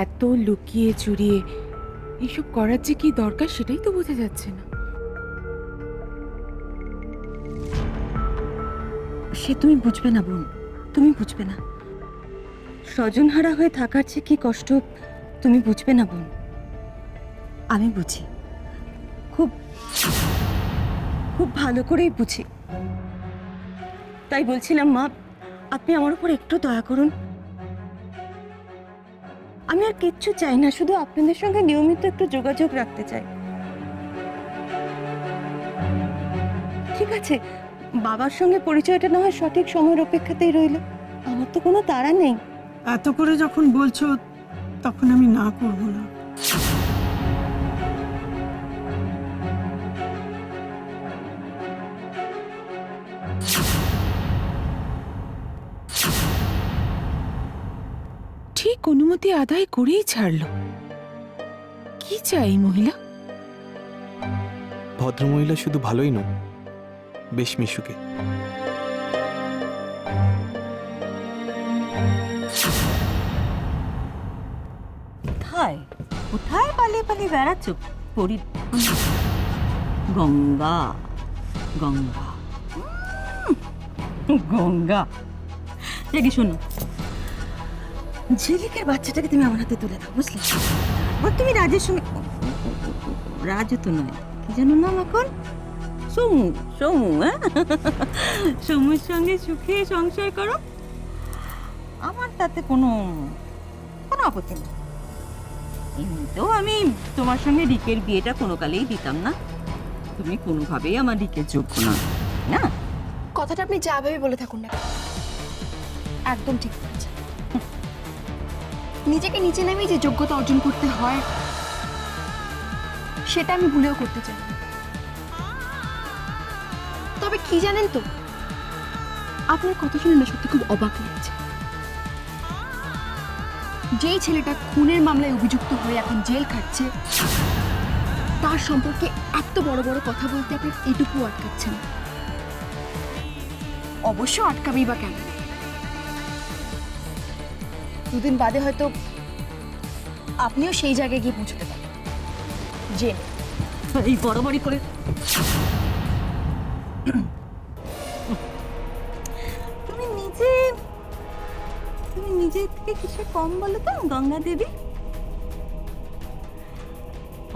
এত লুকিয়ে চুরিয়ে এইসব করার যে কি দরকার সেটাই তো বোঝা যাচ্ছে না। সে তুমি বুঝবে না বোন, তুমি বুঝবে না। স্বজনহারা হয়ে থাকার যে কি কষ্ট তুমি বুঝবে না বোন। আমি বুঝি, খুব খুব ভালো করেই বুঝি। তাই বলছিলাম মা, আপনি আমার উপর একটু দয়া করুন। আমি আর কিচ্ছু চাই না, শুধু আপনাদের সঙ্গে নিয়মিত একটু যোগাযোগ রাখতে চাই। ঠিক আছে, বাবার সঙ্গে পরিচয়টা না হয় সঠিক সময়ের অপেক্ষাতেই রইল। আমার তো কোনো তাড়া নেই। এত করে যখন বলছো তখন আমি না করব না। ঠিক অনুমতি আদায় করেই ছাড়ল। কি চাই মহিলা? ভদ্রমহিলা শুধু ভালোই নয়, বেশ মিশুকে। কোথায় কোথায় পালিয়ে পালিয়ে বেড়াচ্ছ? গঙ্গা গঙ্গা গঙ্গা। দেখি শোনো, ঝিলিকের বাচ্চাটাকে তুমি আমার হাতে তুলে দাও, বুঝলে? তারপর তুমি রাজের সঙ্গে, রাজু তো নয়, কি জানো নাম এখন, সমু, সমু, হ্যাঁ, সমুর সঙ্গে সুখে সংসার করো। আমার তাতে কোনো কোনো আপত্তি নেই। এমনিতেও আমি তোমার সঙ্গে রিকের বিয়েটা কোনো কালেই দিতাম না। তুমি কোনোভাবেই আমার রিকের যোগ্য না, না? কথাটা আপনি যা ভেবে বলে থাকুন না, একদম ঠিক বলেছেন। নিজেকে নিচে নেমেই যে যোগ্যতা অর্জন করতে হয় সেটা আমি ভুলেও করতে চাই না। তবে কি জানেন তো, আপনার কথা শুনে না সত্যি খুব অবাক লাগছে। যেই ছেলেটা খুনের মামলায় অভিযুক্ত হয়ে এখন জেল খাটছে, তার সম্পর্কে এত বড় বড় কথা বলতে আপনি এটুকু আটকাচ্ছেন। অবশ্য আটকাবেই বা কেন? দুদিন বাদে হয়তো আপনিও সেই জায়গায় গিয়ে পৌঁছতে পারেন। যে এই বড় করে তুমি নিজে থেকে কিছু কম বলো তো গঙ্গা দেবী।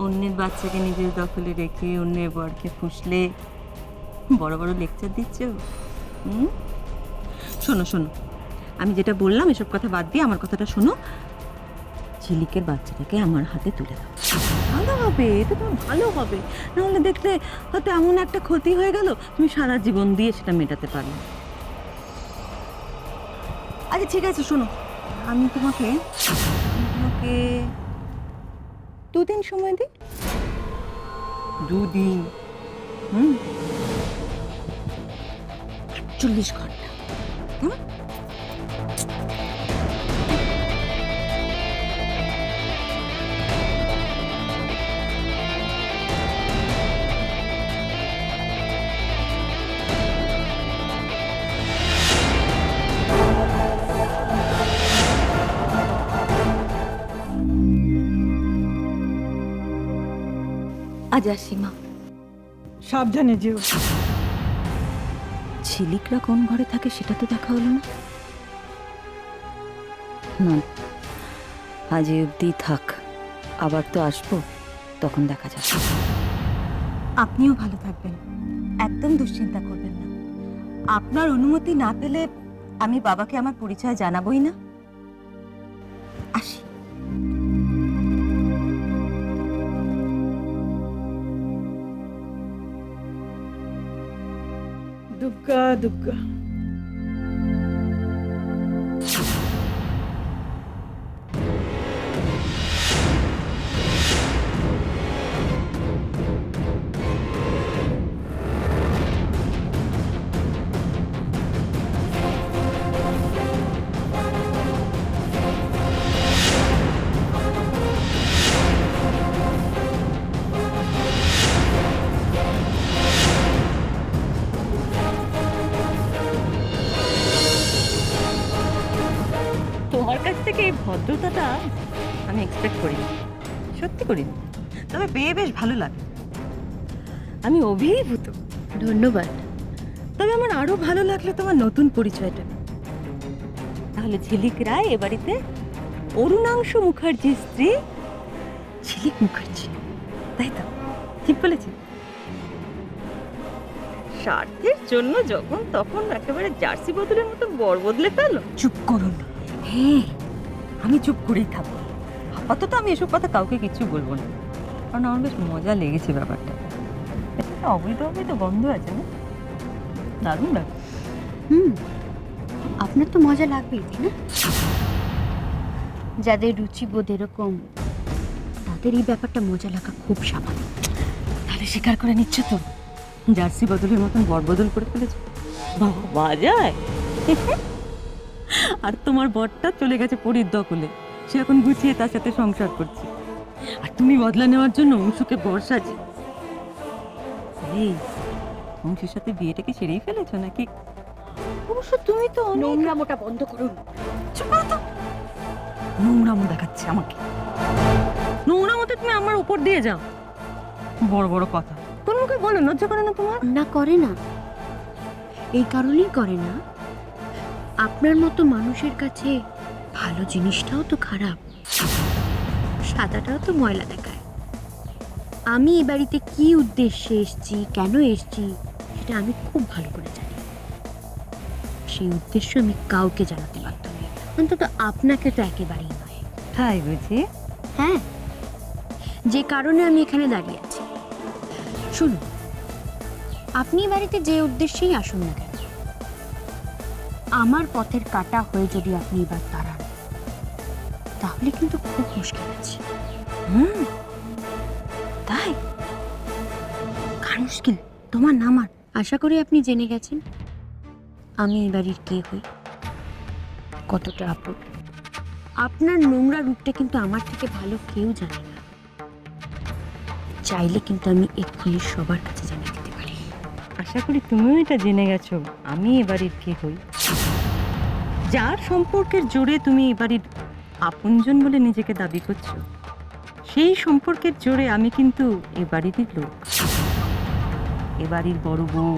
অন্যের বাচ্চাকে নিজের দখলে রেখে অন্যের বরকে ফুসলে বড় বড় লেকচার দিচ্ছ। শোনো শোনো, আমি যেটা বললাম এসব কথা বাদ দিয়ে আমার কথাটা শোনো। ঝিলিকের বাচ্চাটাকে আমার হাতে তুলে দাও, ভালো হবে, এটা তোমার ভালো হবে। নাহলে দেখলে হয়তো এমন একটা ক্ষতি হয়ে গেল তুমি সারা জীবন দিয়ে সেটা মেটাতে পারবে। আচ্ছা ঠিক আছে, শোনো, আমি তোমাকে 2 দিন সময় দিই। 2 দিন, 48 ঘন্টা। আজ আসি মা। সাবধানে যেও। ঝিলিকরা কোন ঘরে থাকে সেটা তো দেখা হলো না। না, আজ এই অবধি থাক, আবার তো আসবো, তখন দেখা যাবে। আপনিও ভালো থাকবেন, একদম দুশ্চিন্তা করবেন না। আপনার অনুমতি না পেলে আমি বাবাকে আমার পরিচয় জানাবোই না। আসি। দুগ্গা দুগ্গা। তোমার কাছ থেকে এই ভদ্রতাটা আমি এক্সপেক্ট করিনি, সত্যি করিনি, তবে পেয়ে বেশ ভালো লাগে। আমি অভিভূত। ধন্যবাদ। তবে আমার আরো ভালো লাগলো তোমার নতুন পরিচয়টা। তাহলে ঝিলিক রায় এ বাড়িতে অরুণাংশু মুখার্জির স্ত্রী ঝিলিক মুখার্জি, তাই তো? ঠিক বলেছি? স্বার্থের জন্য যখন তখন একেবারে জার্সি বদলের মতো বর বদলে ফেলো। চুপ করুন। হ্যাঁ, আমি চুপ করেই থাকবো। আপাতত আমি এসব কথা কাউকে কিছু বলবো না, কারণ আমার বেশ মজা লেগেছে ব্যাপারটা। এটা অবৈধ অবৈধ গন্ধ আছে না? দারুণ লাগে। আপনার তো মজা লাগবেই, তাই না? যাদের রুচিবোধ এরকম তাদের এই ব্যাপারটা মজা লাগা খুব স্বাভাবিক। তাহলে স্বীকার করে নিচ্ছ তো জার্সি বদলের মতন বর বদল করে ফেলেছে? বাবা যায়। আর তোমার বরটা চলে গেছে পরীর দখলে, সে এখন গুছিয়ে তার সাথে সংসার করছে, আর তুমি বদলা নেওয়ার জন্য অংশুকে বর সাজি। এই অংশের সাথে বিয়েটাকে সেরেই ফেলেছো নাকি? অবশ্য তুমি তো নোংরামোটা বন্ধ করুন। চুপ করো তো। নোংরামো দেখাচ্ছে আমাকে। নোংরামোতে তুমি আমার উপর দিয়ে যাও। বড় বড় কথা তোর মুখে বলো, লজ্জা করে না তোমার? না, করে না। এই কারণেই করে না, আপনার মতো মানুষের কাছে ভালো জিনিসটাও তো খারাপ, সাদাটাও তো ময়লা দেখায়। আমি এই বাড়িতে কি উদ্দেশ্যে এসেছি, কেন এসেছি, সেটা আমি খুব ভালো করে জানি। সেই উদ্দেশ্য আমি কাউকে জানাতে বাধ্য নই, অন্তত আপনাকে তো একেবারেই নয়। তাই বুঝি? হ্যাঁ, যে কারণে আমি এখানে দাঁড়িয়ে আছি। শুনুন, আপনি বাড়িতে যে উদ্দেশ্যেই আসুন না কেন, আমার পথের কাটা হয়ে যদি আপনি এবার দাঁড়ান, তাহলে কিন্তু খুব মুশকিল আছে। তাই? কার মুশকিল, তোমার না আমার? আশা করি আপনি জেনে গেছেন আমি এই বাড়ির কে হই, কতটা আপন। আপনার নোংরা রূপটা কিন্তু আমার থেকে ভালো কেউ জানে না। চাইলে কিন্তু আমি এক্ষুনি সবার কাছে জানিয়ে দিতে পারি। আশা করি তুমিও এটা জেনে গেছো আমি এ বাড়ির কে হই। যার সম্পর্কের জোরে তুমি এ বাড়ির আপনজন বলে নিজেকে দাবি করছো, সেই সম্পর্কের জোরে আমি কিন্তু এ বাড়িরই লোক, এ বাড়ির বড় বউ।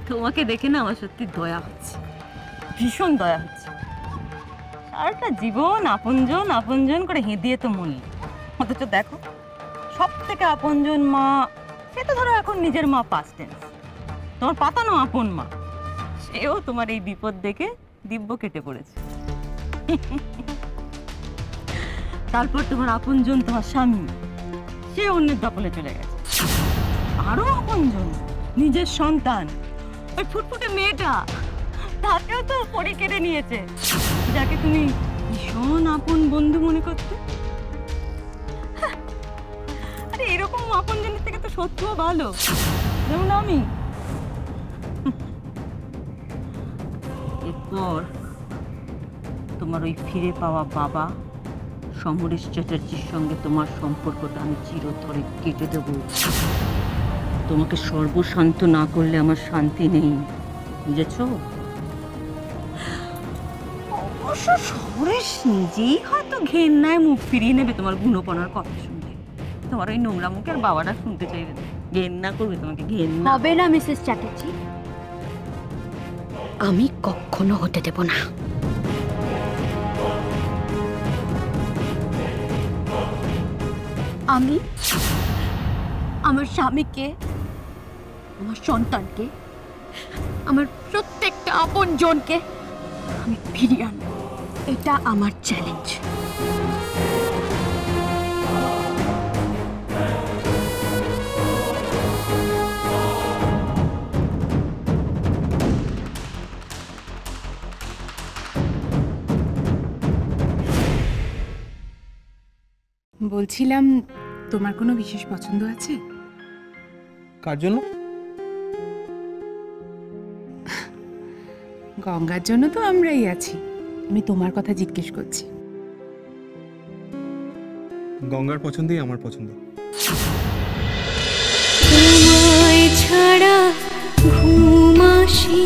তোমাকে দেখে না আমার সত্যি দয়া হচ্ছে, ভীষণ দয়া হচ্ছে। সারাটা জীবন আপনজন আপনজন করে হেঁদিয়ে তো মরলি, অথচ দেখো সব থেকে আপনজন মা, সে তো ধরো এখন নিজের মা পাস্ট টেন্স, তোমার পাতানো আপন মা, সেও তোমার এই বিপদ দেখে দিব্য কেটে পড়েছে। তারপর তোমার আপনজন তোমার স্বামী, সে অন্যের দখলে চলে গেছে। আরো আপনজন নিজের সন্তান, ওই ফুটফুটে মেয়েটা, তাকেও তো পরি কেড়ে নিয়েছে, যাকে তুমি ভীষণ আপন বন্ধু মনে করতে। আরে এরকম আপন জনের থেকে তো শত্রুও ভালো, যেমন আমি। এরপর তোমার ওই ফিরে পাওয়া বাবা সমরেশ চ্যাটার্জির সঙ্গে তোমার সম্পর্কটা আমি চিরতরে কেটে দেব। তোমাকে সর্বশান্ত না করলে আমার শান্তি নেই, বুঝেছ? অবশ্য সমরেশ নিজেই হয়তো ঘেন্নায় মুখ ফিরিয়ে নেবে তোমার গুণপনার কথা শুনলে। তোমার ওই নোংরা মুখের বাবাটা শুনতে চাইবে না, ঘেন্না করবে তোমাকে, ঘেন্না হবে না মিসেস চ্যাটার্জি, আমি কখনো হতে দেব না। আমি আমার স্বামীকে, আমার সন্তানকে, আমার প্রত্যেকটা আপন জনকে আমি ফিরিয়ে আনবো, এটা আমার চ্যালেঞ্জ। বলছিলাম, তোমার কোনো বিশেষ পছন্দ আছে? কার জন্য? গঙ্গার জন্য তো আমরাই আছি, আমি তোমার কথা জিজ্ঞেস করছি। গঙ্গার পছন্দই আমার পছন্দ। তোমায় ছাড়া ঘুম আসে